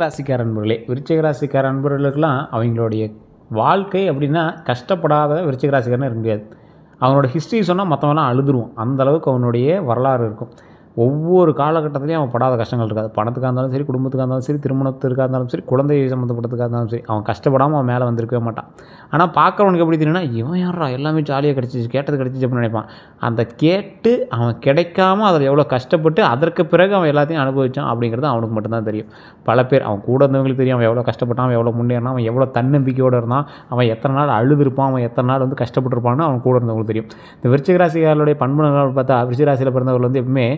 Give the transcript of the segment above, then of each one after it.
ராசிக்கார அன்பர்களே, விருச்சிக ராசிக்கார அன்பர்களுக்கெல்லாம் அவங்களுடைய வாழ்க்கை அப்படின்னா கஷ்டப்படாத விருச்சிக ராசிக்காரனே இருக்க முடியாது. அவனோட ஹிஸ்ட்ரி சொன்னால் மற்றவங்களாம் அழுதுருவோம். அந்தளவுக்கு அவனுடைய வரலாறு இருக்கும். ஒவ்வொரு காலகட்டத்திலையும் அவன் படாத கஷ்டங்கள் இருக்காது. பணத்துக்காக இருந்தாலும் சரி, குடும்பத்துக்காக இருந்தாலும் சரி, திருமணத்திற்காக இருந்தாலும் சரி, குழந்தை சம்மந்தப்பட்டதுக்காக இருந்தாலும் சரி, அவன் கஷ்டப்படாமல் அவன் மேலே வந்திருக்கவே மாட்டான். ஆனால் பார்க்குறவனுக்கு எப்படி தெரியும்னா, இவன் யாரா எல்லாமே ஜாலியாக கிடச்சிச்சு, கேட்டது கிடச்சிச்சு அப்படின்னு நினைப்பான். அந்த கேட்டு அவன் கிடைக்காம அதில் எவ்வளோ கஷ்டப்பட்டு அதற்கு பிறகு அவன் எல்லாத்தையும் அனுபவித்தான் அப்படிங்கிறது அவனுக்கு மட்டும்தான் தெரியும். பல பேர் அவன் கூட இருந்தவங்களுக்கு தெரியும் அவன் எவ்வளோ கஷ்டப்பட்டான், அவன் எவ்வளோ முன்னேறினான், அவன் எவ்வளோ தன்னம்பிக்கையோடு இருந்தான், அவன் எத்தனை நாள் அழுதுருப்பான், அவன் எத்தனை நாள் வந்து கஷ்டப்பட்டுருப்பான்னு அவன் கூட இருந்தவங்களுக்கு தெரியும். இந்த விருச்சிக ராசிக்காரர்களுடைய பண்புகள் பார்த்தா, விருச்சிக ராசியில் பிறந்தவர்கள் வந்து எப்பவுமே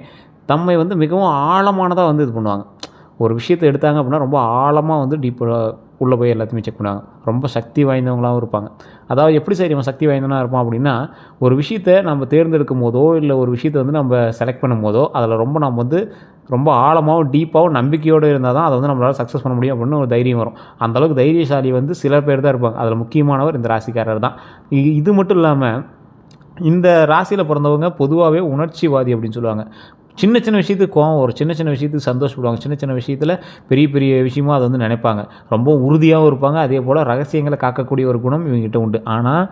தம்மை வந்து மிகவும் ஆழமானதாக வந்து இது பண்ணுவாங்க. ஒரு விஷயத்தை எடுத்தாங்க அப்படின்னா ரொம்ப ஆழமாக வந்து உள்ளே போய் எல்லாத்தையுமே செக் பண்ணுவாங்க. ரொம்ப சக்தி வாய்ந்தவங்களாகவும் இருப்பாங்க. அதாவது எப்படி சரி அவன் சக்தி வாய்ந்தவனாக இருப்பான் அப்படின்னா, ஒரு விஷயத்தை நம்ம தேர்ந்தெடுக்கும் போதோ இல்லை ஒரு விஷயத்தை வந்து நம்ம செலக்ட் பண்ணும் போதோ அதில் நம்ம வந்து ரொம்ப ஆழமாகவும் டீப்பாகவும் நம்பிக்கையோடு இருந்தால் தான் அதை வந்து நம்மளால் சக்ஸஸ் பண்ண முடியும் அப்படின்னு ஒரு தைரியம் வரும். அந்தளவுக்கு தைரியசாலி வந்து சில பேர் தான் இருப்பாங்க. அதில் முக்கியமானவர் இந்த ராசிக்காரர் தான். இது மட்டும் இல்லாமல் இந்த ராசியில் பிறந்தவங்க பொதுவாகவே உணர்ச்சிவாதி அப்படின்னு சொல்லுவாங்க. சின்ன சின்ன விஷயத்துக்கு கோவம் வரும், சின்ன சின்ன விஷயத்துக்கு சந்தோஷப்படுவாங்க, சின்ன சின்ன விஷயத்தில் பெரிய பெரிய விஷயமாக அதை வந்து நினைப்பாங்க. ரொம்ப உறுதியாகவும் இருப்பாங்க. அதே போல் ரகசியங்களை காக்கக்கூடிய ஒரு குணம் இவங்ககிட்ட உண்டு. ஆனால்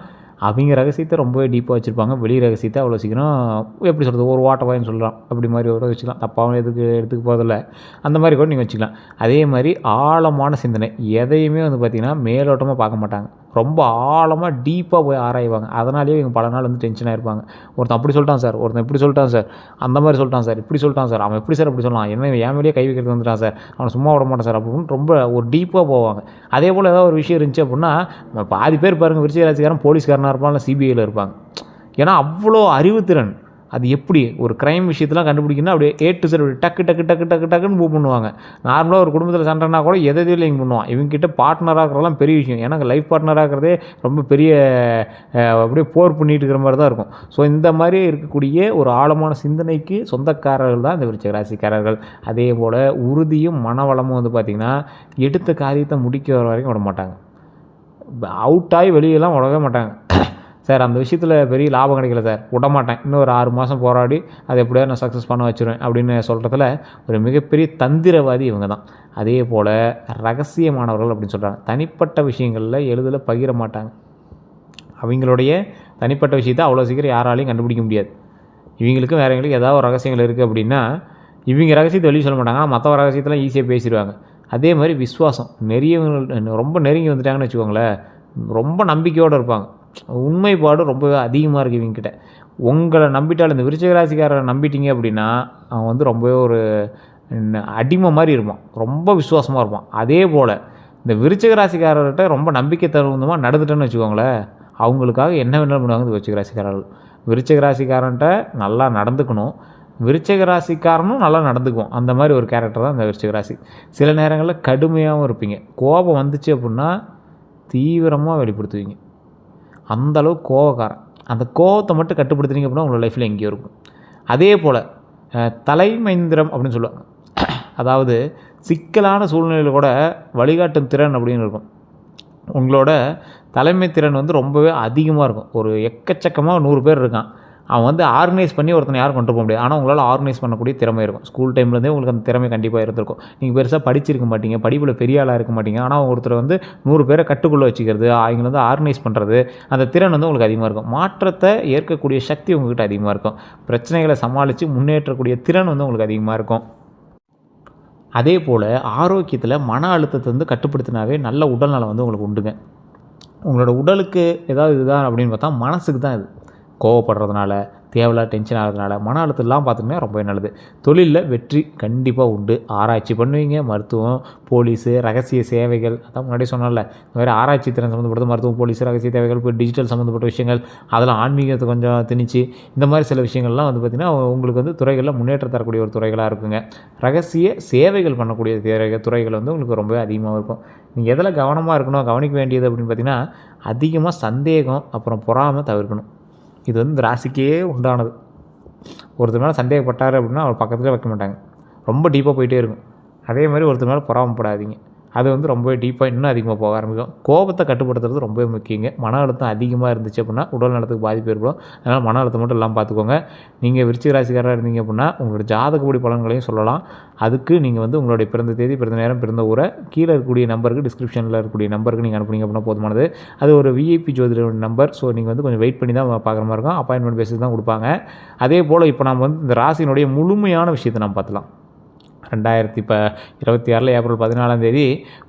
அவங்க ரகசியத்தை ரொம்பவே டீப்பாக வச்சுருப்பாங்க. வெளி ரகசியத்தை அவ்வளோ சீக்கிரம் எப்படி சொல்கிறது, ஒரு வாட்டவாயின்னு சொல்லலாம், அப்படி மாதிரி கூட வச்சுக்கலாம். தப்பாகவும் எடுத்துக்க போதில்ல, அந்த மாதிரி கூட நீங்கள் வச்சுக்கலாம். அதே மாதிரி ஆழமான சிந்தனை, எதையுமே வந்து பார்த்திங்கன்னா மேலோட்டமாக பார்க்க மாட்டாங்க. ரொம்ப ஆழமாக டீப்பாக போய் ஆராய்வாங்க. அதனாலேயே இவங்க பல நாள் வந்து டென்ஷனாக இருப்பாங்க. ஒருத்தன் அப்படி சொல்லிட்டான் சார், ஒருத்தன் இப்படி சொல்லிட்டான் சார், அந்த மாதிரி சொல்லிட்டான் சார், இப்படி சொல்லிட்டான் சார், அவன் எப்படி சார் அப்படி சொல்லலாம், என்ன என் மேலேயே கை வைக்கிறது வந்துட்டான் சார், அவனை சும்மா விட மாட்டான் சார் அப்படின்னு ரொம்ப ஒரு டீப்பாக போவாங்க. அதே போல் ஏதாவது ஒரு விஷயம் இருந்துச்சு அப்படின்னா, பாதி பேர் பாருங்கள் விருச்சிக ராசிக்காரன் போலீஸ்காரனாக இருப்பான், இல்லை சிபிஐயில் இருப்பாங்க. ஏன்னா அவ்வளோ அறிவுத்திறன். அது எப்படி ஒரு க்ரைம் விஷயத்தெலாம் கண்டுபிடிக்கணும்னா அப்படியே ஏ டு Z டக்கு டக்கு டக்கு டக்கு டக்குன்னு மூவ் பண்ணுவாங்க. நார்மலாக ஒரு குடும்பத்தில் சண்டைனா கூட எதையும் இங்கே பண்ணுவான். இவங்ககிட்ட பார்ட்னராக இருக்கிறதெல்லாம் பெரிய விஷயம். ஏன்னா லைஃப் பார்ட்னராக இருக்கிறதே ரொம்ப பெரிய அப்படியே போர் பண்ணிட்டு இருக்கிற மாதிரி தான் இருக்கும். ஸோ இந்த மாதிரி இருக்கக்கூடிய ஒரு ஆழமான சிந்தனைக்கு சொந்தக்காரர்கள் தான் இந்த விருச்சிக ராசிக்காரர்கள். அதே போல் உறுதியும் மனவளமும் வந்து பார்த்திங்கன்னா எடுத்த காரியத்தை முடிக்க வர வரைக்கும் விட மாட்டாங்க. அவுட் ஆகி வெளியெல்லாம் விடவே மாட்டாங்க. சார் அந்த விஷயத்தில் பெரிய லாபம் கிடைக்கல சார், விடமாட்டேன், இன்னும் ஒரு 6 மாதம் போராடி அதை எப்படியாவது நான் சக்ஸஸ் பண்ண வச்சுருவேன் அப்படின்னு சொல்கிறதுல ஒரு மிகப்பெரிய தந்திரவாதி இவங்க தான். அதே போல் ரகசியமானவர்கள் அப்படின்னு சொல்கிறாங்க. தனிப்பட்ட விஷயங்களில் எளிதில் பகிர மாட்டாங்க. அவங்களுடைய தனிப்பட்ட விஷயத்தை அவ்வளோ சீக்கிரம் யாராலையும் கண்டுபிடிக்க முடியாது. இவங்களுக்கும் வேறவங்களுக்கு ஏதாவது ஒரு ரகசியங்கள் இருக்குது அப்படின்னா இவங்க ரகசியத்தை வெளியே சொல்ல மாட்டாங்க. ஆனால் மற்ற ரகசியத்தெல்லாம் ஈஸியாக பேசிடுவாங்க. அதே மாதிரி விசுவாசம், ரொம்ப நெருங்கி வந்துட்டாங்கன்னு வச்சுக்கோங்களேன், ரொம்ப நம்பிக்கையோடு இருப்பாங்க. உண்மைப்பாடு ரொம்பவே அதிகமாக இருக்குது இவங்ககிட்ட. உங்களை நம்பிட்டால், இந்த விருச்சிக ராசிக்காரரை நம்பிட்டீங்க அப்படின்னா அவன் வந்து ரொம்பவே ஒரு அடிமை மாதிரி இருப்பான், ரொம்ப விசுவாசமாக இருப்பான். அதே போல் இந்த விருச்சிக ராசிக்காரர்கிட்ட ரொம்ப நம்பிக்கை தகுந்தமாக நடந்துட்டேன்னு வச்சுக்கோங்களேன், அவங்களுக்காக என்ன வேணாலும் பண்ணுவாங்க இந்த விருச்சிக ராசிக்காரர்கள். விருச்சிக ராசிக்காரன்ட்ட நல்லா நடந்துக்கணும், விருச்சிக ராசிக்காரனும் நல்லா நடந்துக்குவோம். அந்த மாதிரி ஒரு கேரக்டர் தான் இந்த விருச்சிக ராசி. சில நேரங்களில் கடுமையாகவும் இருப்பீங்க. கோபம் வந்துச்சு அப்படின்னா தீவிரமாக வெளிப்படுத்துவீங்க. அந்தளவுக்கு கோவக்காரன். அந்த கோவத்தை மட்டும் கட்டுப்படுத்துனீங்க அப்படின்னா உங்களோட லைஃப்பில் எங்கேயோ இருக்கும். அதே போல் தலைமைந்திரம் அப்படின்னு சொல்லுவாங்க. அதாவது சிக்கலான சூழ்நிலையில் கூட வழிகாட்டும் திறன் அப்படின்னு இருக்கும். உங்களோட தலைமை திறன் வந்து ரொம்பவே அதிகமாக இருக்கும். ஒரு எக்கச்சக்கமாக 100 பேர் இருக்கான், அவன் வந்து ஆர்கனைஸ் பண்ணி ஒருத்தனை யாரும் கொண்டு போக முடியாது. ஆனால் உங்களால் ஆர்கனைஸ் பண்ணக்கூடிய திறமை இருக்கும். ஸ்கூல் டைம்லேருந்தே உங்களுக்கு அந்த திறமை கண்டிப்பாக இருந்திருக்கும். நீங்கள் பெருசாக படிச்சிருக்க மாட்டீங்க, படிப்பில் பெரிய ஆளாக இருக்க மாட்டீங்க. ஆனால் ஒருத்தர் வந்து 100 பேரை கட்டுக்குள்ளே வச்சுக்கிறது, அவங்கள வந்து ஆர்கனைஸ் பண்ணுறது, அந்த திறன் வந்து உங்களுக்கு அதிகமாக இருக்கும். மாற்றத்தை ஏற்கக்கூடிய சக்தி உங்கள்கிட்ட அதிகமாக இருக்கும். பிரச்சனைகளை சமாளித்து முன்னேற்றக்கூடிய திறன் வந்து உங்களுக்கு அதிகமாக இருக்கும். அதே போல் ஆரோக்கியத்தில் மன அழுத்தத்தை வந்து கட்டுப்படுத்தினாவே நல்ல உடல்நலம் வந்து உங்களுக்கு உண்டுங்க. உங்களோட உடலுக்கு ஏதாவது இதுதான் அப்படின்னு பார்த்தா மனசுக்கு தான் இது. கோவப்படுறதுனால, தேவையில்லாத டென்ஷன் ஆகிறதுனால, மன அழுத்தம்லாம் பார்த்திங்கன்னா ரொம்பவே நல்லது. தொழிலில் வெற்றி கண்டிப்பாக உண்டு. ஆராய்ச்சி பண்ணுவீங்க. மருத்துவம், போலீஸு, ரகசிய சேவைகள், அதான் முன்னாடி சொன்னால இந்த மாதிரி ஆராய்ச்சி திறன் சம்மந்தப்பட்டது, மருத்துவம், போலீஸு, ரகசிய தேவைகள், இப்போ டிஜிட்டல் சம்மந்தப்பட்ட விஷயங்கள், அதெல்லாம் ஆன்மீகத்தை கொஞ்சம் திணிச்சு இந்த மாதிரி சில விஷயங்கள்லாம் வந்து பார்த்திங்கன்னா உங்களுக்கு வந்து துறைகளில் முன்னேற்றம் தரக்கூடிய ஒரு துறைகளாக இருக்குங்க. ரகசிய சேவைகள் பண்ணக்கூடிய துறைகள் வந்து உங்களுக்கு ரொம்பவே அதிகமாக இருக்கும். நீங்கள் எதில் கவனமாக இருக்கணும், கவனிக்க வேண்டியது அப்படின்னு பார்த்திங்கன்னா அதிகமாக சந்தேகம், அப்புறம் பொறாமை தவிர்க்கணும். இது வந்து இந்த ராசிக்கே உண்டானது. ஒருத்தர் மேலே சந்தேகப்பட்டார் அப்படின்னா அவர் பக்கத்தில் வைக்க மாட்டாங்க, ரொம்ப டீப்பாக போயிட்டே இருக்கும். அதே மாதிரி ஒருத்தர் மேலே பொறாமப்படாதீங்க. அது வந்து ரொம்பவே டீப்பாக இன்னும் அதிகமாக போக ஆரம்பிக்கும். கோபத்தை கட்டுப்படுத்துறது ரொம்பவே முக்கியங்க. மன அழுத்தம் அதிகமாக இருந்துச்சு அப்படின்னா உடல் நலத்துக்கு பாதிப்பு ஏற்படும். அதனால் மன அழுத்தம் மட்டும் இல்லாமல் பார்த்துக்கோங்க. நீங்கள் விருச்சிக ராசிக்காரராக இருந்தீங்க அப்படின்னா உங்களோட ஜாதகப்படி பலன்களையும் சொல்லலாம். அதுக்கு நீங்கள் வந்து உங்களுடைய பிறந்த தேதி, பிறந்த நேரம், பிறந்த ஊரை கீழே இருக்கக்கூடிய நம்பருக்கு, டிஸ்கிரிப்ஷனில் இருக்கக்கூடிய நம்பருக்கு நீங்கள் அனுப்புனீங்க அப்படின்னா போதுமானது. அது ஒரு விஐபி ஜோதிடர் நம்பர். ஸோ நீங்கள் வந்து கொஞ்சம் வெயிட் பண்ணி தான் பார்க்குற மாதிரி இருக்கும். அப்பாயின்மெண்ட் பேஸிஸ் தான் கொடுப்பாங்க. அதே போல் இப்போ நம்ம வந்து இந்த ராசியினுடைய முழுமையான விஷயத்தை நம்ம பார்த்துலாம். 2026 ஏப்ரல் 14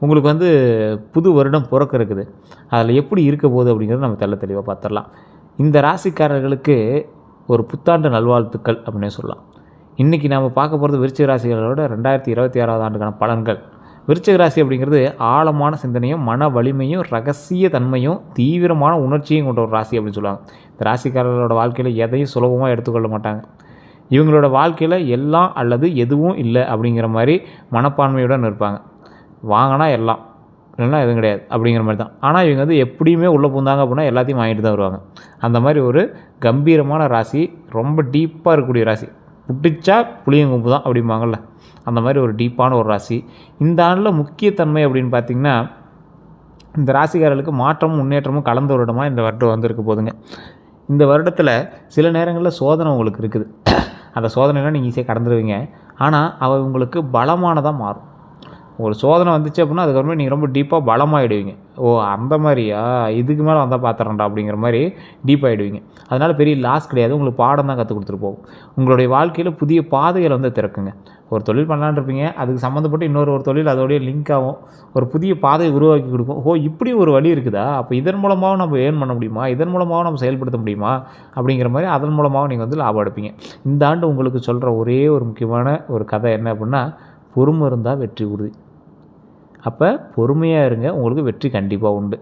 உங்களுக்கு வந்து புது வருடம் பிறக்க இருக்குது. அதில் எப்படி இருக்க போகுது அப்படிங்கிறத நம்ம தெளிவாக பார்த்துடலாம். இந்த ராசிக்காரர்களுக்கு ஒரு புத்தாண்டு நல்வாழ்த்துக்கள் அப்படின்னே சொல்லலாம். இன்றைக்கி நாம் பார்க்க போகிறது விருச்சிக ராசிகளோட 2026 ஆண்டுக்கான பலன்கள். விருச்சிக ராசி அப்படிங்கிறது ஆழமான சிந்தனையும், மன வலிமையும், ரகசிய தன்மையும், தீவிரமான உணர்ச்சியும் கொண்ட ஒரு ராசி அப்படின்னு சொல்லுவாங்க. இந்த ராசிக்காரர்களோட வாழ்க்கையில் எதையும் சுலபமாக எடுத்துக்கொள்ள மாட்டாங்க. இவங்களோட வாழ்க்கையில் எல்லாம் அல்லது எதுவும் இல்லை அப்படிங்கிற மாதிரி மனப்பான்மையுடன் இருப்பாங்க. வாங்கினா எல்லாம், இல்லைன்னா எதுவும் கிடையாது அப்படிங்கிற மாதிரி தான். ஆனால் இவங்க வந்து எப்படியுமே உள்ளே பூந்தாங்க அப்படின்னா எல்லாத்தையும் வாங்கிட்டு தான் வருவாங்க. அந்த மாதிரி ஒரு கம்பீரமான ராசி, ரொம்ப டீப்பாக இருக்கக்கூடிய ராசி. புட்டிச்சா புளியங்கும்பு தான் அப்படிம்பாங்கள்ல, அந்த மாதிரி ஒரு டீப்பான ஒரு ராசி. இந்த ஆண்டில் முக்கியத்தன்மை அப்படின்னு பார்த்திங்கன்னா, இந்த ராசிக்காரர்களுக்கு மாற்றமும் முன்னேற்றமும் கலந்த வருடமாக இந்த வருடம் வந்திருக்க போதுங்க. இந்த வருடத்தில் சில நேரங்களில் சோதனை உங்களுக்கு இருக்குது. அந்த சோதனைலாம் நீங்கள் ஈஸியாக கடந்துருவீங்க. ஆனால் அவள் உங்களுக்கு பலமானதாக மாறும். ஒரு சோதனை வந்துச்சு அப்படின்னா அதுக்கப்புறமே நீங்கள் ரொம்ப டீப்பாக பலமாகிடுவீங்க. ஓ அந்த மாதிரியா, இதுக்கு மேலே வந்தால் பார்த்துறேன்டா அப்படிங்கிற மாதிரி டீப்பாகிடுவீங்க. அதனால் பெரிய லாஸ் கிடையாது, உங்களுக்கு பாடம் தான் கற்றுக் கொடுத்துட்டு போகும். உங்களுடைய வாழ்க்கையில் புதிய பாதைகளை வந்து திறக்குங்க. ஒரு தொழில் பண்ணலான்னு இருப்பீங்க, அதுக்கு சம்மந்தப்பட்டு ஒரு தொழில் அதோடைய லிங்க் ஆகும், ஒரு புதிய பாதையை உருவாக்கி கொடுக்கும். ஓ இப்படி ஒரு வழி இருக்குதா, அப்போ இதன் மூலமாக நம்ம ஏர்ன் பண்ண முடியுமா, இதன் மூலமாக நம்ம செயல்படுத்த முடியுமா அப்படிங்கிற மாதிரி அதன் மூலமாக நீங்கள் வந்து லாபம் எடுப்பீங்க. இந்த ஆண்டு உங்களுக்கு சொல்கிற ஒரே ஒரு முக்கியமான ஒரு கதை என்ன அப்படின்னா, பொறுமை இருந்தால் வெற்றி உறுதி. அப்போ பொறுமையாக இருங்க, உங்களுக்கு வெற்றி கண்டிப்பாக உண்டு.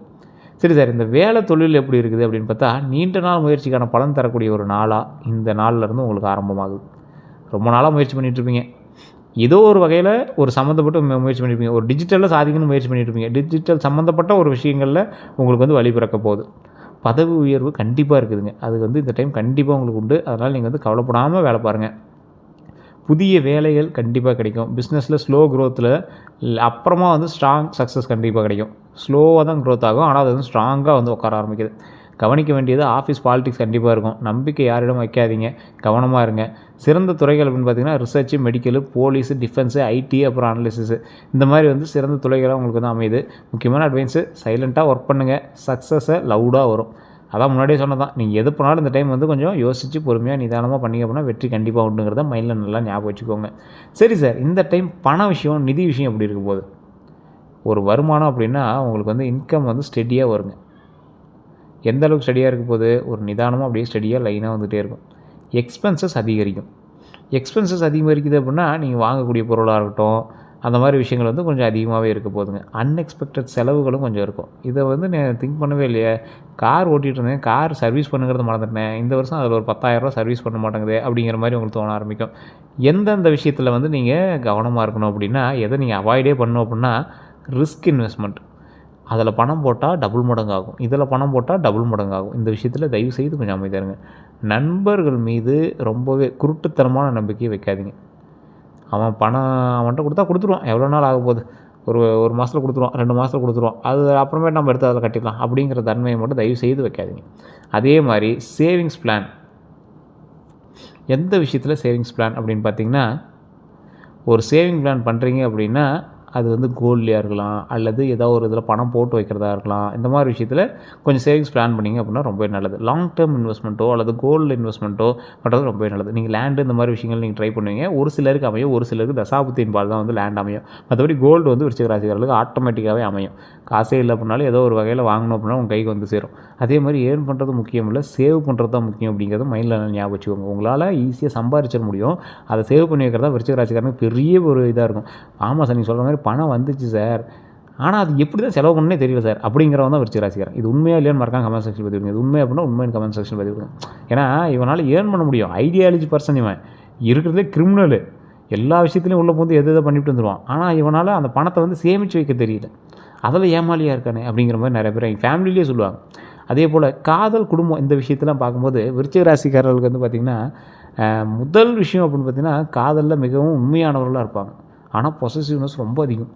சரி சார், இந்த வேலை தொழில் எப்படி இருக்குது அப்படின்னு பார்த்தா, நீண்ட நாள் முயற்சிக்கான பலன் தரக்கூடிய ஒரு நாளாக இந்த நாள்லேருந்து உங்களுக்கு ஆரம்பமாகுது. ரொம்ப நாளாக முயற்சி பண்ணிகிட்ருப்பீங்க, ஏதோ ஒரு வகையில் ஒரு சம்மந்தப்பட்டு முயற்சி பண்ணியிருப்பீங்க. ஒரு டிஜிட்டலில் சாதிக்கணும்னு முயற்சி பண்ணிகிட்ருப்பீங்க. டிஜிட்டல் சம்மந்தப்பட்ட ஒரு விஷயங்களில் உங்களுக்கு வந்து வழி பிறக்க போகுது. பதவி உயர்வு கண்டிப்பாக இருக்குதுங்க. அது வந்து இந்த டைம் கண்டிப்பாக உங்களுக்கு உண்டு. அதனால் நீங்கள் வந்து கவலைப்படாமல் வேலை பாருங்கள். புதிய வேலைகள் கண்டிப்பாக கிடைக்கும். பிஸ்னஸில் ஸ்லோ க்ரோத்தில் அப்புறமா வந்து ஸ்ட்ராங் சக்ஸஸ் கண்டிப்பாக கிடைக்கும். ஸ்லோவாக தான் க்ரோத் ஆகும், ஆனால் அது வந்து ஸ்ட்ராங்காக வந்து உட்கார ஆரம்பிக்குது. கவனிக்க வேண்டியது ஆஃபீஸ் பாலிடிக்ஸ் கண்டிப்பாக இருக்கும். நம்பிக்கை யாரிடம் வைக்காதீங்க, கவனமாக இருங்க. சிறந்த துறைகள் அப்படின்னு பார்த்திங்கன்னா research, medical, police, defence, IT, அப்புறம் அனலிசிஸு, இந்த மாதிரி வந்து சிறந்த துறைகளாக உங்களுக்கு வந்து அமையுது. முக்கியமான அட்வைன்ஸு, சைலண்ட்டாக ஒர்க் பண்ணுங்கள், சக்ஸஸை லவுடாக வரும். அதான் முன்னாடியே சொன்னதான், நீங்கள் எது பண்ணாலும் இந்த டைம் வந்து கொஞ்சம் யோசித்து பொறுமையாக நிதானமாக பண்ணிங்க அப்படின்னா வெற்றி கண்டிப்பாக உண்டுங்கிறத மைண்டில் நல்லா ஞாபகம் வச்சுக்கோங்க. சரி சார், இந்த டைம் பண விஷயம், நிதி விஷயம் எப்படி இருக்க போகுது? ஒரு வருமானம் அப்படின்னா உங்களுக்கு வந்து இன்கம் வந்து ஸ்டெடியாக வருங்க. எந்த அளவுக்கு ஸ்டடியாக இருக்க போகுது? ஒரு நிதானமாக அப்படியே ஸ்டடியாக லைனாக வந்துகிட்டே இருக்கும். எக்ஸ்பென்சஸ் அதிகரிக்கும். எக்ஸ்பென்சஸ் அதிகரிக்குது அப்படின்னா நீங்கள் வாங்கக்கூடிய பொருளாக இருக்கட்டும், அந்த மாதிரி விஷயங்கள் வந்து கொஞ்சம் அதிகமாகவே இருக்க போகுதுங்க. அன்எக்ஸ்பெக்டட் செலவுகளும் கொஞ்சம் இருக்கும். இதை வந்து நான் திங்க் பண்ணவே இல்லையே, கார் ஓட்டிகிட்டு இருந்தேன், கார் சர்வீஸ் பண்ணுங்கிறத மறந்துட்டேன், இந்த வருஷம் அதில் ஒரு 10,000 சர்வீஸ் பண்ண மாட்டேங்குது அப்படிங்கிற மாதிரி உங்களுக்கு தோண ஆரம்பிக்கும். எந்தெந்த விஷயத்தில் வந்து நீங்கள் கவனமாக இருக்கணும் அப்படின்னா, எதை நீங்கள் அவாய்டே பண்ணணும் அப்படின்னா, ரிஸ்க் இன்வெஸ்ட்மெண்ட். அதில் பணம் போட்டால் டபுள் மடங்கு ஆகும், இதில் பணம் போட்டால் டபுள் மடங்கு ஆகும். இந்த விஷயத்தில் தயவு செய்து கொஞ்சம் அமைதியாக இருங்க. நண்பர்கள் மீது ரொம்பவே குருட்டுத்தனமான நம்பிக்கையை வைக்காதீங்க. அவன் பணம் அவன்கிட்ட கொடுத்தா கொடுத்துருவான், எவ்வளோ நாள் ஆக போகுது, ஒரு மாதத்தில் கொடுத்துருவான், 2 மாதத்தில் கொடுத்துருவான், அது அப்புறமேட்டு நம்ம எடுத்து அதில் கட்டிடலாம் அப்படிங்கிற தன்மையை மட்டும் தயவு செய்து வைக்காதீங்க. அதே மாதிரி சேவிங்ஸ் பிளான். எந்த விஷயத்தில் சேவிங்ஸ் பிளான் அப்படின்னு பார்த்தீங்கன்னா, ஒரு சேவிங் பிளான் பண்ணுறீங்க அப்படின்னா அது வந்து கோல்ட்லையாக இருக்கலாம், அல்லது ஏதோ ஒரு இதில் பணம் போட்டு வைக்கிறதா இருக்கலாம். இந்த மாதிரி விஷயத்தில் கொஞ்சம் சேவிங்ஸ் பிளான் பண்ணிங்க அப்படின்னா ரொம்பவே நல்லது. லாங் டேர்ம் இன்வெஸ்ட்மெண்ட்டோ அல்லது கோல்டு இன்வெஸ்ட்மெண்ட்டோ பண்ணுறது ரொம்பவே நல்லது. நீங்கள் லேண்டு இந்த மாதிரி விஷயங்கள் நீங்கள் ட்ரை பண்ணுவீங்க. ஒரு சிலருக்கு அமையும், ஒரு சிலருக்கு தசாபுத்தியின் பால் தான் வந்து லேண்ட் அமையும். மற்றபடி கோல்டு வந்து விருச்சிக ராசிக்காரர்களுக்கு ஆட்டோமேட்டிக்காகவே அமையும். காசே இல்லை அப்படின்னாலும் ஏதோ ஒரு வகையில் வாங்கணும் அப்படின்னா உங்கள் கைக்கு வந்து சேரும். அதே மாதிரி ஏர்ன் பண்ணுறது முக்கியம் இல்லை, சேவ் பண்ணுறது தான் முக்கியம் அப்படிங்கிறது மைண்டில் ஞாபகம் வச்சுக்கோங்க. உங்களால் ஈஸியாக சம்பாதிச்சிட முடியும், அதை சேவ் பண்ணி வைக்கிறதா விருச்சிக ராசிக்காரனுக்கு பெரிய ஒரு இதாக இருக்கும். ஆமாம் சார், நீங்கள் சொல்கிற மாதிரி பணம் வந்துச்சு சார், ஆனால் அது எப்படி தான் செலவு பண்ணே தெரியல சார் அப்படிங்கிறவன் தான் விருச்சிக ராசிக்காரன். இது உண்மையாக இல்லையான்னு மறக்காம கமெண்ட் செக்ஷன் பதிவு பண்ணுங்க. இது உண்மை அப்படின்னா உண்மையின் கமெண்ட் செக்ஷன் பதிவு பண்ணுங்க. ஏன்னா இவனால் ஏர்ன் பண்ண முடியும், ஐடியாலஜி பர்சன், இவன் இருக்கிறதுலே கிரிமினலு, எல்லா விஷயத்துலையும் உள்ள போது எதை பண்ணிட்டு வந்துடுவான். ஆனால் இவனால் அந்த பணத்தை வந்து சேமித்து வைக்க தெரியல, அதில் ஏமாலியாக இருக்கானே அப்படிங்கிற மாதிரி நிறைய பேர் எங்கள் ஃபேமிலியிலே சொல்லுவாங்க. அதே போல் காதல், குடும்பம், இந்த விஷயத்தெல்லாம் பார்க்கும்போது விருச்சிக ராசிக்காரர்களுக்கு வந்து பார்த்திங்கன்னா முதல் விஷயம் அப்படின்னு பார்த்திங்கன்னா காதலில் மிகவும் உண்மையானவர்களாக இருப்பாங்க. ஆனால் பொசசிவ்னஸ் ரொம்ப அதிகம்.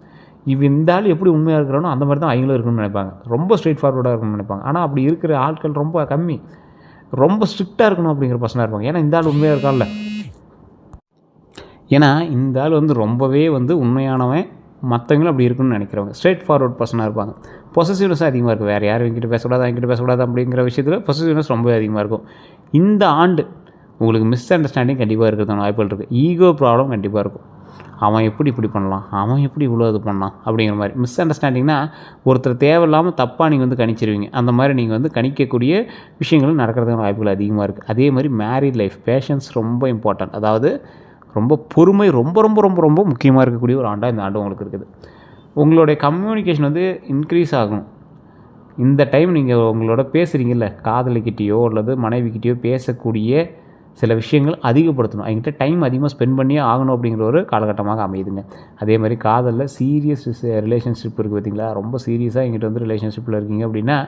இந்த ஆள் எப்படி உண்மையாக இருக்கிறானோ அந்த மாதிரி தான் அவங்களும் இருக்கணும்னு நினைப்பாங்க. ரொம்ப ஸ்ட்ரெயிட் ஃபார்வர்டாக இருக்கணும்னு நினைப்பாங்க. ஆனால் அப்படி இருக்கிற ஆட்கள் ரொம்ப கம்மி. ரொம்ப ஸ்ட்ரிக்டாக இருக்கணும் அப்படிங்கிற பர்சனாக இருப்பாங்க. ஏன்னா இந்த ஆள் உண்மையாக இருக்கான்ல. ஏன்னா இந்த ஆள் ரொம்பவே உண்மையானவன், மற்றவங்களும் அப்படி இருக்குன்னு நினைக்கிறவங்க. ஸ்ட்ரெயிட் ஃபார்வர்ட் பர்சனாக இருப்பாங்க. பொசசிவ்னஸும் அதிகமாக இருக்கும். வேறு யாரும் என்கிட்ட பேசக்கூடாது, என்கிட்ட பேசக்கூடாது அப்படிங்கிற விஷயத்தில் பொசசிவ்னஸ் ரொம்ப அதிகமாக இருக்கும். இந்த ஆண்டு உங்களுக்கு மிஸ் அண்டர்ஸ்டாண்டிங் கண்டிப்பாக இருக்கிறதுக்கான வாய்ப்புகள் இருக்குது. ஈகோ ப்ராப்ளம் கண்டிப்பாக இருக்கும். அவன் எப்படி இப்படி பண்ணலாம், அவன் எப்படி இவ்வளோ இது பண்ணலாம் அப்படிங்கிற மாதிரி மிஸ் அண்டர்ஸ்டாண்டிங்னா ஒருத்தர் தேவையில்லாமல் தப்பாக நீங்கள் கணிச்சிருவீங்க. அந்த மாதிரி நீங்கள் கணிக்கக்கூடிய விஷயங்களும் நடக்கிறதுக்கான வாய்ப்புகள் அதிகமாக இருக்குது. அதே மாதிரி மேரிட் லைஃப், பேஷன்ஸ் ரொம்ப இம்பார்ட்டன்ட். அதாவது ரொம்ப பொறுமை ரொம்ப ரொம்ப ரொம்ப ரொம்ப முக்கியமாக இருக்கக்கூடிய ஒரு ஆண்டாக இந்த ஆண்டு உங்களுக்கு இருக்குது. உங்களுடைய கம்யூனிகேஷன் இன்க்ரீஸ் ஆகணும். இந்த டைம் நீங்கள் உங்களோட பேசுகிறீங்கல்ல, காதலிக்கிட்டேயோ அல்லது மனைவிக்கிட்டேயோ பேசக்கூடிய சில விஷயங்கள் அதிகப்படுத்தணும். அவங்ககிட்ட டைம் அதிகமாக ஸ்பெண்ட் பண்ணியே ஆகணும் அப்படிங்கிற ஒரு காலகட்டமாக அமையுதுங்க. அதே மாதிரி காதலில் சீரியஸ் ரிலேஷன்ஷிப் இருக்குது பார்த்திங்களா, ரொம்ப சீரியஸாக எங்கிட்ட ரிலேஷன்ஷிப்பில் இருக்கீங்க அப்படின்னா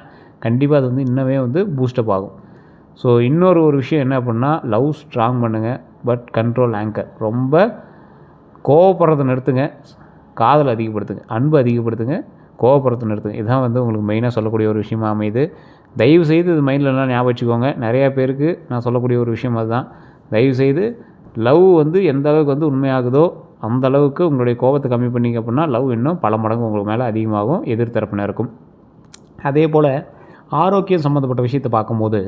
கண்டிப்பாக அது இன்னமே பூஸ்டப் ஆகும். ஸோ இன்னொரு விஷயம் என்ன அப்படின்னா, லவ் ஸ்ட்ராங் பண்ணுங்கள், பட் கண்ட்ரோல் ஆங்கர். ரொம்ப கோவப்படுறதை நிறுத்துங்க, காதல் அதிகப்படுத்துங்க, அன்பு அதிகப்படுத்துங்க, கோவப்படுறதை நிறுத்துங்க. இதுதான் உங்களுக்கு மெயினாக சொல்லக்கூடிய ஒரு விஷயமாக அமையுது. தயவுசெய்து இது மைண்டிலலாம் ஞாபகம் வச்சுக்கோங்க. நிறையா பேருக்கு நான் சொல்லக்கூடிய ஒரு விஷயம் அதுதான். தயவுசெய்து லவ் எந்த அளவுக்கு உண்மையாகுதோ அந்த அளவுக்கு உங்களுடைய கோபத்தை கம்மி பண்ணிங்க அப்படின்னா லவ் இன்னும் பல மடங்கு உங்களுக்கு மேலே அதிகமாகும், எதிர்த்தரப்பினருக்கும். அதே போல் ஆரோக்கியம் சம்மந்தப்பட்ட விஷயத்தை பார்க்கும்போது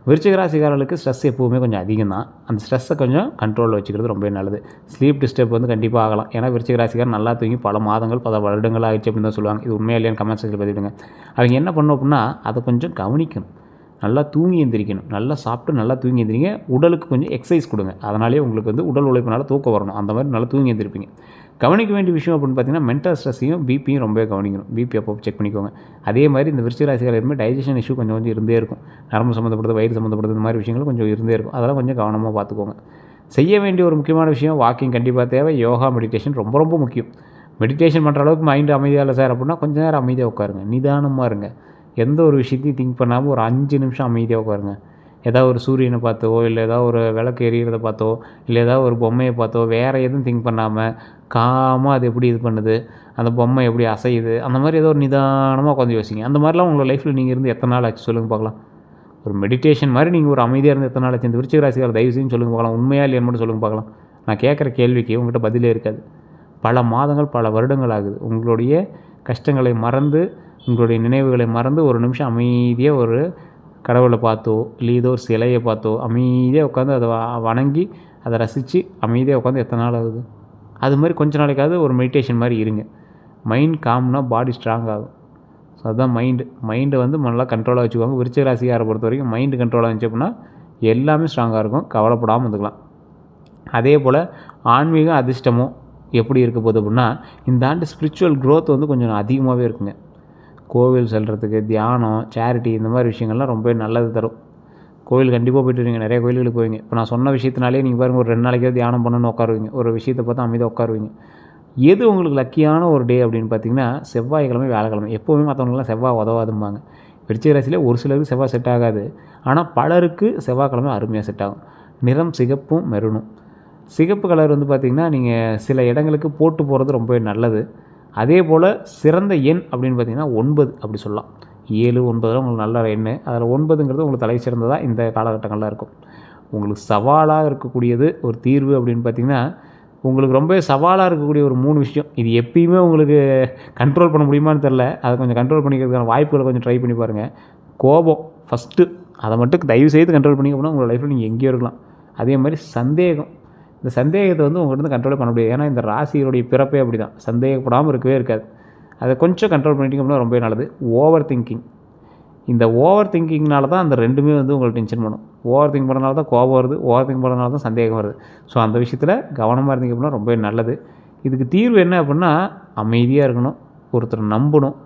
விருச்சிக ராசிக்காரர்களுக்கு ஸ்ட்ரெஸ் எப்போவுமே கொஞ்சம் அதிகம் தான். அந்த ஸ்ட்ரெஸ்ஸை கொஞ்சம் கண்ட்ரோலில் வச்சுக்கிறது ரொம்ப நல்லது. ஸ்லீப் டிஸ்டர்ப் கண்டிப்பாக ஆகலாம். ஏன்னா விருச்சிக ராசிக்காரர் நல்லா தூங்கி பல மாதங்கள் பல வருடங்கள் ஆகிடுச்சு அப்படின்னு தான் சொல்லுவாங்க. இது உண்மையாக இல்லையான்னு கமெண்ட் செக்ஷனில் பதிவிடுங்க. அவங்க என்ன பண்ணணும் அப்படின்னா அதை கொஞ்சம் கவனிக்கணும். நல்லா தூங்கி எந்திரிக்கணும். நல்லா சாப்பிட்டு நல்லா தூங்கி எந்திரிங்க. உடலுக்கு கொஞ்சம் எக்ஸசைஸ் கொடுங்க. அதனாலே உங்களுக்கு உடல் உழைப்பினால தூக்கம் வரணும். அந்த மாதிரி நல்லா தூங்கி எந்திரிப்பீங்க. கவனிக்க வேண்டிய விஷயம் அப்படின்னு பார்த்தீங்கன்னா மென்டல் ஸ்ட்ரெஸ்ஸையும் பிபியும் ரொம்ப கவனிக்கணும். பிபி அப்போ செக் பண்ணிக்கோங்க. அதே மாதிரி இந்த விருச்சிக ராசிக்காரர் எப்பவுமே டைஜஷன் இஷ்யூ கொஞ்சம் இருந்தே இருக்கும். நரம்பு சம்மந்தப்படுறது, வயிறு சம்மந்தப்படுறது, இந்த மாதிரி விஷயங்கள் கொஞ்சம் இருந்தே இருக்கும். அதெல்லாம் கொஞ்சம் கவனமாக பார்த்துக்கோங்க. செய்ய வேண்டிய ஒரு முக்கியமான விஷயம் வாக்கிங் கண்டிப்பாக தேவை. யோகா, மெடிடேஷன் ரொம்ப ரொம்ப முக்கியம். மெடிடேஷன் பண்ணுற அளவுக்கு மைண்டு அமைதியாக இல்லை சார் அப்படின்னா கொஞ்சம் நேரம் அமைதியாக உட்காருங்க, நிதானமாக இருங்க. எந்த ஒரு விஷயத்தையும் திங்க் பண்ணாமல் ஒரு 5 நிமிஷம் அமைதியாக உட்காருங்க. ஏதாவது ஒரு சூரியனை பார்த்தோ, இல்லை ஏதாவது ஒரு விளக்கு எரியிறத பார்த்தோ, இல்லை ஏதாவது ஒரு பொம்மையை பார்த்தோ, வேறு எதுவும் திங்க் பண்ணாமல் காமாக அது எப்படி இது பண்ணுது, அந்த பொம்மை எப்படி அசையுது, அந்த மாதிரி ஏதோ ஒரு நிதானமாக உட்காந்து யோசிங்க. அந்த மாதிரிலாம் உங்களோட லைஃப்பில் நீங்கள் இருந்து எத்தனை நாள் ஆச்சு சொல்லுங்கள் பார்க்கலாம். ஒரு மெடிடேஷன் மாதிரி நீங்கள் ஒரு அமைதியாக இருந்து எத்தனை நாள் ஆச்சு? இந்த விருச்சிக ராசிக்காரர் தயவு செய்து சொல்லுங்கள் பார்க்கலாம். உண்மையாக இல்லையான்னு மட்டும் சொல்லுங்கள் பார்க்கலாம். நான் கேட்குற கேள்விக்கு உங்கள்கிட்ட பதிலே இருக்காது. பல மாதங்கள் பல வருடங்கள் ஆகுது. உங்களுடைய கஷ்டங்களை மறந்து, உங்களுடைய நினைவுகளை மறந்து ஒரு நிமிஷம் அமைதியாக ஒரு கடவுளை பார்த்தோ, இல்லை ஏதோ ஒரு சிலையை பார்த்தோ அமைதியாக உட்காந்து அதை வணங்கி அதை ரசித்து அமைதியாக உட்காந்து எத்தனை நாள் ஆகுது? அது மாதிரி கொஞ்ச நாளைக்காவது ஒரு மெடிடேஷன் மாதிரி இருங்க. மைண்ட் காம்னா பாடி ஸ்ட்ராங் ஆகும். ஸோ அதுதான் மைண்டை நல்லா கண்ட்ரோலாக வச்சுக்குவாங்க. விருச்சிக ராசிக்காரை பொறுத்த வரைக்கும் மைண்டு கண்ட்ரோலாக இருந்துச்சு அப்படின்னா எல்லாமே ஸ்ட்ராங்காக இருக்கும். கவலைப்படாமல் இருந்துக்கலாம். அதே போல் ஆன்மீகம் அதிர்ஷ்டமும் எப்படி இருக்க போகுது அப்படின்னா இந்த ஆண்டு ஸ்பிரிச்சுவல் க்ரோத் கொஞ்சம் அதிகமாகவே இருக்குங்க. கோவில் செல்கிறதுக்கு, தியானம், சேரிட்டி, இந்த மாதிரி விஷயங்கள்லாம் ரொம்பவே நல்லது தரும். கோவில் கண்டிப்பாக போய்ட்டு வரீங்க, நிறைய கோயில்களுக்கு போவீங்க. இப்போ நான் சொன்ன விஷயத்தினாலே நீங்கள் பாருங்கள், ஒரு 2 நாளைக்காவது தியானம் பண்ணணும்னு உட்காருவீங்க. ஒரு விஷயத்தை பார்த்து அமைதியாக உட்காருவீங்க. எது உங்களுக்கு லக்கியான ஒரு டே அப்படின்னு பார்த்தீங்கன்னா செவ்வாய்க்கிழமை, வியாழக்கிழமை. எப்போவுமே மற்றவங்களுக்குலாம் செவ்வாய் உதவாதும்பாங்க. விருச்சிக ராசியில் ஒரு சிலருக்கு செவ்வாய் செட் ஆகாது. ஆனால் பலருக்கு செவ்வாய்க்கிழமை அருமையாக செட் ஆகும். நிறம் சிகப்பும் மெரூனும். சிகப்பு கலர் பார்த்திங்கன்னா நீங்கள் சில இடங்களுக்கு போட்டு போகிறது ரொம்பவே நல்லது. அதே போல் சிறந்த எண் அப்படின்னு பார்த்திங்கன்னா 9 அப்படி சொல்லலாம். 7, 9 உங்களுக்கு நல்ல எண். அதில் 9ங்கிறது உங்களுக்கு தலை சிறந்ததாக இந்த காலகட்டங்களில் இருக்கும். உங்களுக்கு சவாலாக இருக்கக்கூடியது ஒரு தீர்வு அப்படின்னு பார்த்திங்கன்னா உங்களுக்கு ரொம்பவே சவாலாக இருக்கக்கூடிய ஒரு 3 விஷயம். இது எப்பயுமே உங்களுக்கு கண்ட்ரோல் பண்ண முடியுமான்னு தெரில. அதை கொஞ்சம் கண்ட்ரோல் பண்ணிக்கிறதுக்கான வாய்ப்புகளை கொஞ்சம் ட்ரை பண்ணி பாருங்கள். கோபம் ஃபஸ்ட்டு, அதை மட்டும் தயவு செய்து கண்ட்ரோல் பண்ணிக்க போனால் உங்களோட லைஃப்பில் நீங்கள் எங்கேயோ இருக்கலாம். அதே மாதிரி சந்தேகம், இந்த சந்தேகத்தை உங்கள்கிட்ட கண்ட்ரோல் பண்ண முடியாது. ஏன்னா இந்த ராசியோடைய பிறப்பே அப்படி தான், சந்தேகப்படாமல் இருக்கவே இருக்காது. அதை கொஞ்சம் கண்ட்ரோல் பண்ணிட்டீங்க அப்படின்னா ரொம்பவே நல்லது. ஓவர் திங்கிங், இந்த ஓவர் திங்கிங்னால தான் அந்த ரெண்டுமே உங்களை டென்ஷன் பண்ணும். ஓவர் திங்க் பண்ணுறதுனால தான் கோபம் வருது, ஓவர் திங்க் பண்ணுறதுனால தான் சந்தேகம் வருது. ஸோ அந்த விஷயத்தில் கவனமாக இருந்தீங்க அப்படின்னா ரொம்பவே நல்லது. இதுக்கு தீர்வு என்ன அப்படின்னா அமைதியாக இருக்கணும், ஒருத்தர் நம்பணும்,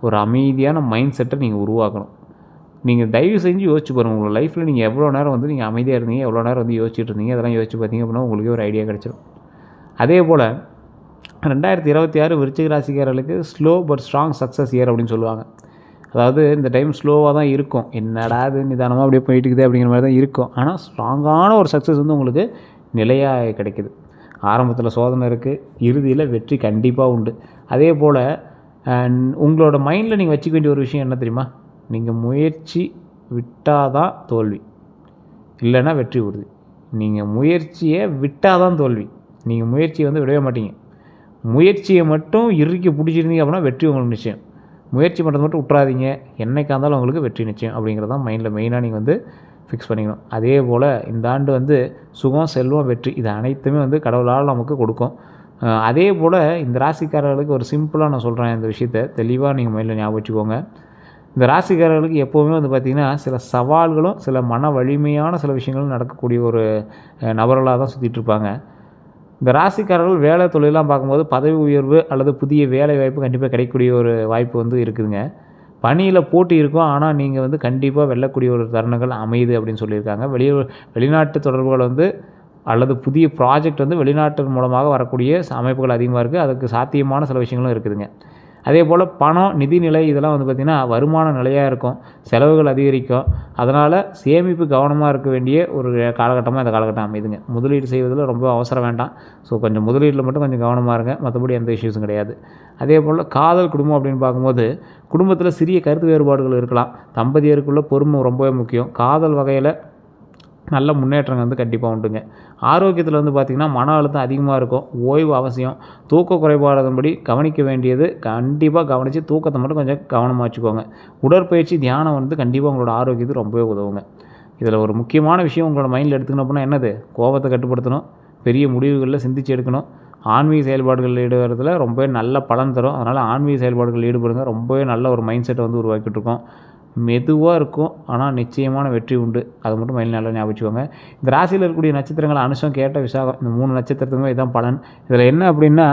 ஒரு அமைதியான மைண்ட் செட்டை நீங்கள் உருவாக்கணும். நீங்கள் தயவு செஞ்சு யோசிச்சு பாருங்கள், உங்கள் லைஃப்பில் நீங்கள் எவ்வளோ நேரம் நீங்கள் அமைதியாக இருந்தீங்க, எவ்வளோ நேரம் யோசிச்சுட்டு இருந்தீங்க, அதெல்லாம் யோசிச்சு பார்த்தீங்க அப்படின்னா உங்களுக்கே ஒரு ஐடியா கிடச்சிடும். அதே போல் 2026 விருச்சிக ராசிக்காரர்களுக்கு slow but strong success year அப்படின்னு சொல்லுவாங்க. அதாவது இந்த டைம் ஸ்லோவாக தான் இருக்கும், என்னடா அது நிதானமாக அப்படியே போயிட்டுக்குது அப்படிங்கிற மாதிரி தான் இருக்கும். ஆனால் ஸ்ட்ராங்கான ஒரு சக்ஸஸ் உங்களுக்கு நிலையாக கிடைக்குது. ஆரம்பத்தில் சோதனை இருக்குது, இறுதியில் வெற்றி கண்டிப்பாக உண்டு. அதே போல் உங்களோட மைண்டில் நீங்கள் வச்சுக்க வேண்டிய ஒரு விஷயம் என்ன தெரியுமா? நீங்கள் முயற்சி விட்டால் தான் தோல்வி, இல்லைன்னா வெற்றி உறுதி. நீங்கள் முயற்சியை விட்டால் தான் தோல்வி. நீங்கள் முயற்சியை வந்து விடவே மாட்டீங்க. முயற்சியை மட்டும் இறுக்கி பிடிச்சிருந்தீங்க அப்படின்னா வெற்றி உங்களுக்கு நிச்சயம். முயற்சி பண்ணுறது மட்டும் விட்றாதீங்க. என்னைக்கா இருந்தாலும் உங்களுக்கு வெற்றி நிச்சயம் அப்படிங்கிறதான் மைண்டில் மெயினாக நீங்கள் வந்து ஃபிக்ஸ் பண்ணிக்கணும். அதே போல் இந்த ஆண்டு வந்து சுகம், செல்வம், வெற்றி இது அனைத்துமே வந்து கடவுளால் நமக்கு கொடுக்கும். அதே போல் இந்த ராசிக்காரர்களுக்கு ஒரு சிம்பிளாக நான் சொல்கிறேன் இந்த விஷயத்தை தெளிவாக நீங்கள் மைண்டில் ஞாபகம் வச்சுக்கோங்க. இந்த ராசிக்காரர்களுக்கு எப்போவுமே வந்து பார்த்திங்கன்னா சில சவால்களும் சில மன வலிமையான சில விஷயங்களும் நடக்கக்கூடிய ஒரு நபர்களாக தான் சுற்றிட்டுருப்பாங்க. இந்த ராசிக்காரர்கள் வேலை தொழிலெலாம் பார்க்கும்போது பதவி உயர்வு அல்லது புதிய வேலை வாய்ப்பு கண்டிப்பாக கிடைக்கக்கூடிய ஒரு வாய்ப்பு வந்து இருக்குதுங்க. பணியில் போட்டி இருக்கும், ஆனால் நீங்கள் வந்து கண்டிப்பாக வெல்லக்கூடிய ஒரு தருணங்கள் அமையுது அப்படின்னு சொல்லியிருக்காங்க. வெளிநாட்டு தொடர்புகள் வந்து அல்லது புதிய ப்ராஜெக்ட் வந்து வெளிநாட்டு மூலமாக வரக்கூடிய அமைப்புகள் அதிகமாக இருக்குது. அதுக்கு சாத்தியமான சில விஷயங்களும் இருக்குதுங்க. அதே போல் பணம், நிதிநிலை இதெல்லாம் வந்து பார்த்திங்கன்னா வருமான நிலையாக இருக்கும், செலவுகள் அதிகரிக்கும். அதனால் சேமிப்பு கவனமாக இருக்க வேண்டிய ஒரு காலகட்டமாக இந்த காலகட்டம் அமைதுங்க. முதலீடு செய்வதில் ரொம்ப அவசரம் வேண்டாம். ஸோ கொஞ்சம் முதலீட்டில் மட்டும் கொஞ்சம் கவனமாக இருங்க, மற்றபடி எந்த இஷ்யூஸும் கிடையாது. அதே போல் காதல், குடும்பம் அப்படின்னு பார்க்கும்போது குடும்பத்தில் சிறிய கருத்து வேறுபாடுகள் இருக்கலாம். தம்பதியருக்குள்ள பொறுமை ரொம்பவே முக்கியம். காதல் வகையில் நல்ல முன்னேற்றங்கள் வந்து கண்டிப்பாக உண்டுங்க. ஆரோக்கியத்தில் வந்து பார்த்திங்கன்னா மன அழுத்தம் அதிகமாக இருக்கும், ஓய்வு அவசியம். தூக்க குறைபாடும்படி கவனிக்க வேண்டியது கண்டிப்பாக கவனித்து தூக்கத்தை மட்டும் கொஞ்சம் கவனமாக வச்சுக்கோங்க. உடற்பயிற்சி, தியானம் வந்து கண்டிப்பாக உங்களோட ஆரோக்கியத்துக்கு ரொம்பவே உதவுங்க. இதில் ஒரு முக்கியமான விஷயம் உங்களோட மைண்டில் எடுத்துக்கணும் அப்படின்னா என்னது? கோபத்தை கட்டுப்படுத்தணும், பெரிய முடிவுகளில் சிந்திச்சு எடுக்கணும், ஆன்மீக செயல்பாடுகளில் ஈடுபடுறதுல ரொம்பவே நல்ல பலன் தரும். அதனால் ஆன்மீக செயல்பாடுகளில் ஈடுபடுங்க. ரொம்பவே நல்ல ஒரு மைண்ட் செட்டை வந்து உருவாக்கிட்டுருக்கோம். மெதுவாக இருக்கும், ஆனால் நிச்சயமான வெற்றி உண்டு. அது மட்டும் மைண்டில் நல்லா ஞாபகம் வச்சுக்கோங்க. இந்த ராசியில் இருக்கக்கூடிய நட்சத்திரங்கள் அனுஷம், கேட்ட, விசாகம் இந்த 3 நட்சத்திரத்துக்குமே இதுதான் பலன். இதில் என்ன அப்படின்னா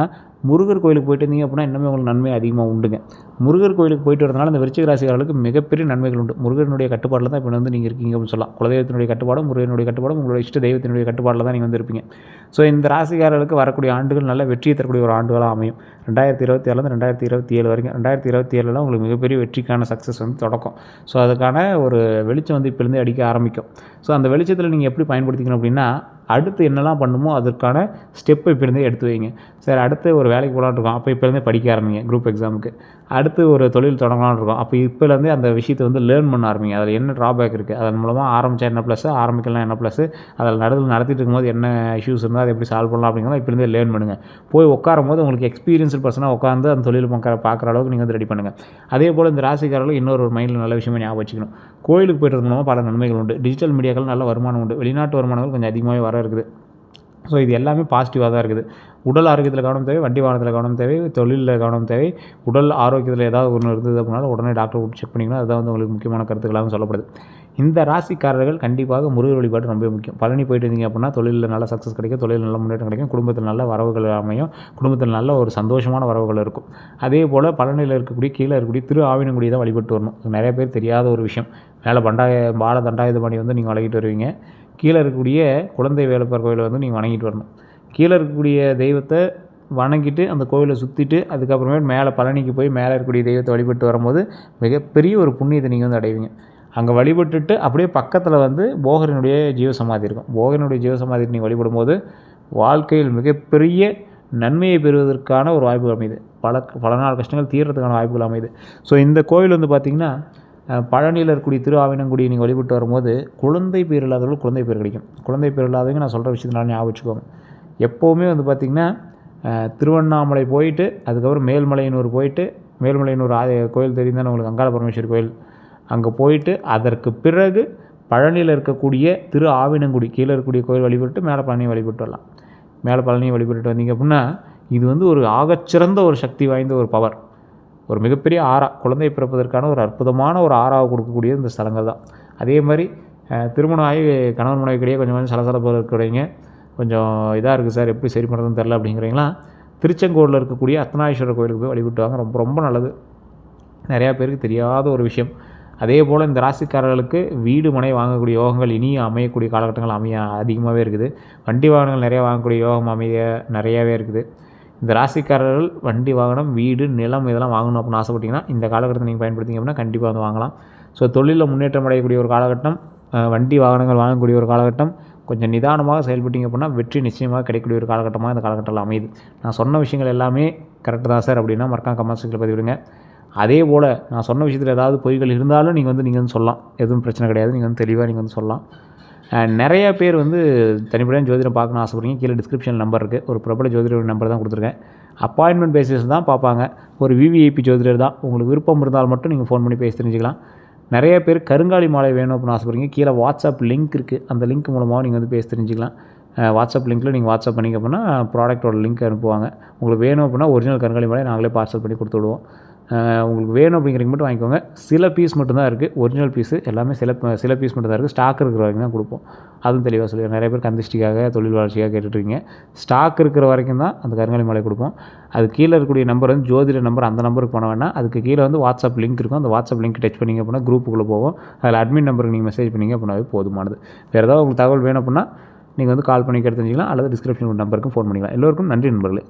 முருகர் கோயிலுக்கு போயிட்டு இருந்தீங்க அப்படின்னா இன்னுமே உங்களுக்கு நன்மை அதிகமாக உண்டுங்க. முருகர் கோயிலுக்கு போயிட்டு வரதுனால இந்த விருச்சிக ராசிக்காரர்களுக்கு மிகப்பெரிய நன்மைகள் உண்டு. முருகனுடைய கட்டுப்பாட்டில் தான் இப்போ வந்து நீங்கள் இருக்கீங்க அப்படின்னு சொல்லலாம். குலதெய்வத்தினுடைய கட்டுப்பாடும் முருகனுடைய கட்டுப்பாடும் உங்களோட இஷ்ட தெய்வத்தினுடைய கட்டுப்பாட்டில் தான் நீங்கள் வந்து இருப்பீங்க. ஸோ இந்த ராசிக்காரர்களுக்கு வரக்கூடிய ஆண்டுகள் நல்ல வெற்றியை தரக்கூடிய ஒரு ஆண்டுகளாக அமையும். 2026 2027 வரைக்கும். 2027 உங்களுக்கு மிகப்பெரிய வெற்றிக்கான சக்ஸஸ் வந்து தொடக்கம். ஸோ அதுக்கான ஒரு வெளிச்சம் வந்து இப்போலேருந்து அடிக்க ஆரம்பிக்கும். ஸோ அந்த வெளிச்சத்தில் நீங்கள் எப்படி பயன்படுத்திக்கணும் அப்படின்னா அடுத்து என்னெல்லாம் பண்ணுமோ அதற்கான ஸ்டெப்பை இப்போலேருந்தே எடுத்து வைங்க. சரி, அடுத்து ஒரு வேலைக்கு போகலான்னு இருக்கோம், அப்போ இப்போலேருந்தே படிக்க ஆரம்பிங்க குரூப் எக்ஸாமுக்கு. அடுத்து ஒரு தொழில் தொடங்கலான்னு இருக்கோம், அப்போ இப்போலேருந்தே அந்த விஷயத்தை வந்து லேர்ன் பண்ண ஆரம்பிங்க. அதில் என்ன ட்ராபேக் இருக்குது, அதன் மூலமாக ஆரம்பித்தா என்ன ப்ளஸ்ஸு, ஆரம்பிக்கலாம் என்ன ப்ளஸ்ஸு, அதில் நடத்திட்டு இருக்கும்போது என்ன இஷ்யூஸ் இருந்தால் அதை எப்படி சால்வ் பண்ணலாம் அப்படிங்கிறத இப்போலேருந்தே லேர்ன் பண்ணுங்கள். போய் உட்காரும் போது உங்களுக்கு எக்ஸ்பீரியன்ஸ்டு பர்சனாக உட்காந்து அந்த தொழில் பார்க்குற அளவுக்கு நீங்கள் வந்து ரெடி பண்ணுங்கள். அதே போல் இந்த ராசிக்காரர்கள் இன்னொரு மைண்டில் நல்ல விஷயமா ஞாபகம் வச்சுக்கணும். கோயிலுக்கு போய்ட்டு மூலமாக பல நன்மைகள் உண்டு. டிஜிட்டல் மீடியாக்கள் நல்ல வருமானம் உண்டு. வெளிநாட்டு வருமானங்கள் கொஞ்சம் அதிகமாகவே வர இருக்குது. ஸோ இது எல்லாமே பாசிட்டிவாக தான் இருக்குது. உடல் ஆரோக்கியத்தில் கவனம் தேவை, வண்டி வாகனத்தில் கவனம் தேவை, தொழிலில் கவனம் தேவை. உடல் ஆரோக்கியத்தில் ஏதாவது ஒன்று இருந்தது அப்படின்னா உடனே டாக்டர் கூப்பிட்டு செக் பண்ணிக்கணும். அதுதான் வந்து உங்களுக்கு முக்கியமான கருத்துக்களாகவும் சொல்லப்படுது. இந்த ராசிக்காரர்கள் கண்டிப்பாக முருகர் வழிபாடு ரொம்ப முக்கியம். பழனி போயிட்டு இருந்தீங்க அப்படின்னா தொழிலில் நல்ல சக்ஸஸ் கிடைக்கும், தொழிலில் நல்ல முன்னேற்றம் கிடைக்கும், குடும்பத்தில் நல்ல வரவுகள் அமையும், குடும்பத்தில் நல்ல ஒரு சந்தோஷமான வரவுகள் இருக்கும். அதே போல் பழனியில் இருக்கக்கூடிய கீழே இருக்கக்கூடிய திரு ஆவினங்குடி தான் வழிபட்டு வரணும். நிறைய பேர் தெரியாத ஒரு விஷயம். மேலே பால தண்டாயுதபாணி வந்து நீங்கள் வழங்கிட்டு வருவீங்க. கீழே இருக்கக்கூடிய குழந்தை வேலப்பர் கோயிலை வந்து நீங்கள் வணங்கிட்டு வரணும். கீழே இருக்கக்கூடிய தெய்வத்தை வணங்கிட்டு அந்த கோவிலை சுற்றிட்டு அதுக்கப்புறமேட்டு மேலே பழனிக்கு போய் மேலே இருக்கக்கூடிய தெய்வத்தை வழிபட்டு வரும்போது மிகப்பெரிய ஒரு புண்ணியத்தை நீங்கள் வந்து அடைவீங்க. அங்கே வழிபட்டுட்டு அப்படியே பக்கத்தில் வந்து போகரினுடைய ஜீவசமாதி இருக்கும். போகரினுடைய ஜீவசமாதி நீங்கள் வழிபடும்போது வாழ்க்கையில் மிகப்பெரிய நன்மையை பெறுவதற்கான ஒரு வாய்ப்பு அமையுது. பல நாள் கஷ்டங்கள் தீர்றதுக்கான வாய்ப்புகள் அமையுது. ஸோ இந்த கோவில் வந்து பார்த்திங்கன்னா பழனியில் இருக்கக்கூடிய திரு ஆவினங்குடியை நீங்கள் வழிபட்டு வரும்போது குழந்தை பேர் இல்லாதவர்கள் குழந்தை பேர் கிடைக்கும். குழந்தை பேர் இல்லாதவங்க நான் சொல்கிற விஷயத்தினால ஞாபகம் வச்சுக்கோங்க. எப்போவுமே வந்து பார்த்திங்கன்னா திருவண்ணாமலை போயிட்டு அதுக்கப்புறம் மேல்மலையனூர் போயிட்டு, மேல்மலையனூர் கோயில் தெரிந்தால் உங்களுக்கு அங்காள பரமேஸ்வரி கோயில், அங்கே போயிட்டு அதற்கு பிறகு பழனியில் இருக்கக்கூடிய திரு ஆவினங்குடி கீழே இருக்கக்கூடிய கோயில் வழிபட்டு மேலே பழனியை வழிபட்டு வரலாம். மேலே பழனியை வழிபட்டு வந்தீங்க அப்படின்னா இது வந்து ஒரு ஆகச்சிறந்த ஒரு சக்தி வாய்ந்த ஒரு பவர், ஒரு மிகப்பெரிய ஆறா, குழந்தை பிறப்பதற்கான ஒரு அற்புதமான ஒரு ஆறாவை கொடுக்கக்கூடிய இந்த ஸ்தலங்கள் தான். அதே மாதிரி திருமணம் ஆகி கணவன் மனைவிக்கிடையே கொஞ்சம் சலசலப்பு இருக்கிறவங்க கொஞ்சம் இதாக இருக்குது சார், எப்படி சரி பண்ணுறதுன்னு தெரில அப்படிங்கிறீங்களா, திருச்செங்கோடில் இருக்கக்கூடிய அர்த்தநாரீஸ்வரர் கோயிலுக்கு போய் வழிபட்டு வாங்க. ரொம்ப ரொம்ப நல்லது. நிறையா பேருக்கு தெரியாத ஒரு விஷயம். அதே போல் இந்த ராசிக்காரர்களுக்கு வீடு மனை வாங்கக்கூடிய யோகங்கள் இனியும் அமையக்கூடிய காலகட்டங்கள் அதிகமாகவே இருக்குது. வண்டி வாகனங்கள் நிறையா வாங்கக்கூடிய யோகம் நிறையாவே இருக்குது. இந்த ராசிக்காரர்கள் வண்டி வாகனம், வீடு, நிலம் இதெல்லாம் வாங்கணும் அப்படின்னு ஆசைப்பட்டீங்கன்னா இந்த காலகட்டத்தை நீங்கள் பயன்படுத்திங்க அப்படின்னா கண்டிப்பாக வந்து வாங்கலாம். ஸோ தொழிலில் முன்னேற்றம் அடையக்கூடிய ஒரு காலகட்டம், வண்டி வாகனங்கள் வாங்கக்கூடிய ஒரு காலகட்டம், கொஞ்சம் நிதானமாக செயல்பட்டீங்க அப்படின்னா வெற்றி நிச்சயமாக கிடைக்கக்கூடிய ஒரு காலகட்டமாக இந்த காலகட்டத்தில் அமையுது. நான் சொன்ன விஷயங்கள் எல்லாமே கரெக்டு தான் சார் அப்படின்னா மறக்காம கமெண்ட் செக்ஷனில் பதிவிடுங்க. அதே போல் நான் சொன்ன விஷயத்தில் ஏதாவது பொய்கள் இருந்தாலும் நீங்கள் வந்து சொல்லலாம். எதுவும் பிரச்சனை கிடையாது. நீங்கள் வந்து தெளிவாக நீங்கள் வந்து சொல்லலாம். நிறைய பேர் வந்து தனிப்படையாக ஜோதிடம் பார்க்கணும்னு ஆசைப்படுறீங்க. கீழே டிஸ்கிரிப்ஷனில் நம்பர் இருக்குது. ஒரு பிரபல ஜோதிடர் நம்பர் தான் கொடுத்துருக்கேன். அப்பாயின்மெண்ட் பேசிஸ் தான் பார்ப்பாங்க. ஒரு விவிஐபி ஜோதிடர் தான். உங்களுக்கு விருப்பம் இருந்தால் மட்டும் நீங்கள் ஃபோன் பண்ணி பேசி தெரிஞ்சுக்கலாம். நிறைய பேர் கருங்காலி மாலை வேணும் அப்படின்னு ஆசைப்படுறீங்க. கீழே வாட்ஸ்அப் லிங்க் இருக்குது. அந்த லிங்க் மூலமாக நீங்கள் வந்து பேசி தெரிஞ்சுக்கலாம். வாட்ஸ்அப் லிங்க்கில் நீங்கள் வாட்ஸ்அப் பண்ணிங்க அப்படின்னா ப்ராடக்ட்டோட லிங்க் அனுப்புவாங்க. உங்களுக்கு வேணும் அப்படின்னா ஒரிஜினல் கருங்காலி மாலை நாங்களே பார்சல் பண்ணி கொடுத்து விடுவோம். உங்களுக்கு வேணும் அப்படிங்கிறீங்க மட்டும் வாங்கிக்கோங்க. சில பீஸ் மட்டும்தான் இருக்குது. ஒரிஜினல் பீஸு எல்லாமே சில பீஸ் மட்டும் தான் இருக்குது. ஸ்டாக் இருக்கிற வரைக்கும் தான் கொடுப்போம். அதுவும் தெளிவாக சொல்லிடுறேன். நிறைய பேர் கந்திஷ்டிக்காக தொழில் வளர்ச்சிக்காக கேட்டுட்ருக்கீங்க. ஸ்டாக் இருக்கிற வரைக்கும் தான் அந்த கருங்காலி மாலை கொடுப்போம். அது கீழே இருக்கக்கூடிய நம்பர் வந்து ஜோதிட நம்பர். அந்த நம்பருக்கு போன வேணால் அதுக்கு கீழே வந்து வாட்ஸ்அப் லிங்க் இருக்கும். அந்த வாட்ஸ்அப் லிங்க் டச் பண்ணிங்க அப்படின்னா குரூப்புக்குள்ளே போவோம். அதில் அட்மின் நம்பருக்கு நீங்கள் மெசேஜ் பண்ணிங்க அப்படின்னாவே போதுமானது. வேறு ஏதாவது உங்களுக்கு தகவல் வேணும் அப்படின்னா நீங்கள் வந்து கால் பண்ணி தெரிஞ்சுக்கலாம் அல்லது டிஸ்கிரிப்ஷன் நம்பருக்கு ஃபோன் பண்ணிக்கலாம். எல்லோருக்கும் நன்றி நண்பர்களே.